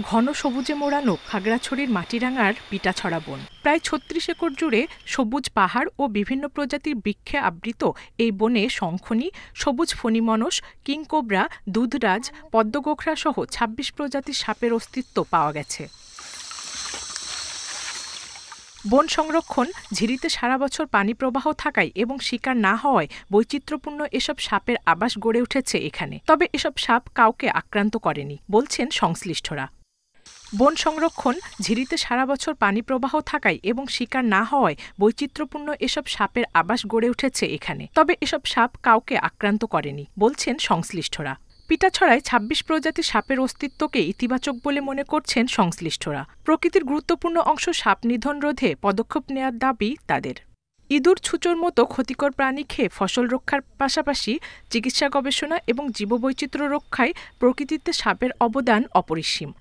ঘন সবুজে মোড়ানো খাগড়াছড়ির মাটিরাঙ্গার পিটাছড়া বন। প্রায় ৩৬ একর জুড়ে সবুজ পাহাড় ও বিভিন্ন প্রজাতির বৃক্ষে আবৃত এই বনে শঙ্খনী, সবুজ ফণিমনস, কিংকোবরা, দুধরাজ, পদ্মগোখরা সহ ২৬ প্রজাতির সাপের অস্তিত্ব পাওয়া গেছে। বন সংরক্ষণ, ঝিরিতে সারা বছর পানি প্রবাহ থাকায় এবং শিকার না হওয়ায় বৈচিত্র্যপূর্ণ এসব সাপের আবাস গড়ে উঠেছে এখানে। তবে এসব সাপ কাউকে আক্রান্ত করেনি, বলছেন সংশ্লিষ্টরা। বন সংরক্ষণ, ঝিরিতে সারা বছর পানি প্রবাহ থাকায় এবং শিকার না হওয়ায় বৈচিত্র্যপূর্ণ এসব সাপের আবাস গড়ে উঠেছে এখানে। তবে এসব সাপ কাউকে আক্রান্ত করেনি, বলছেন সংশ্লিষ্টরা। পিটাছড়ায় ২৬ প্রজাতির সাপের অস্তিত্বকে ইতিবাচক বলে মনে করছেন সংশ্লিষ্টরা। প্রকৃতির গুরুত্বপূর্ণ অংশ সাপ নিধন রোধে পদক্ষেপ নেওয়ার দাবি তাদের। ইঁদুর, ছুঁচোর মতো ক্ষতিকর প্রাণী খেয়ে ফসল রক্ষার পাশাপাশি চিকিৎসা গবেষণা এবং জীববৈচিত্র্য রক্ষায় প্রকৃতিতে সাপের অবদান অপরিসীম।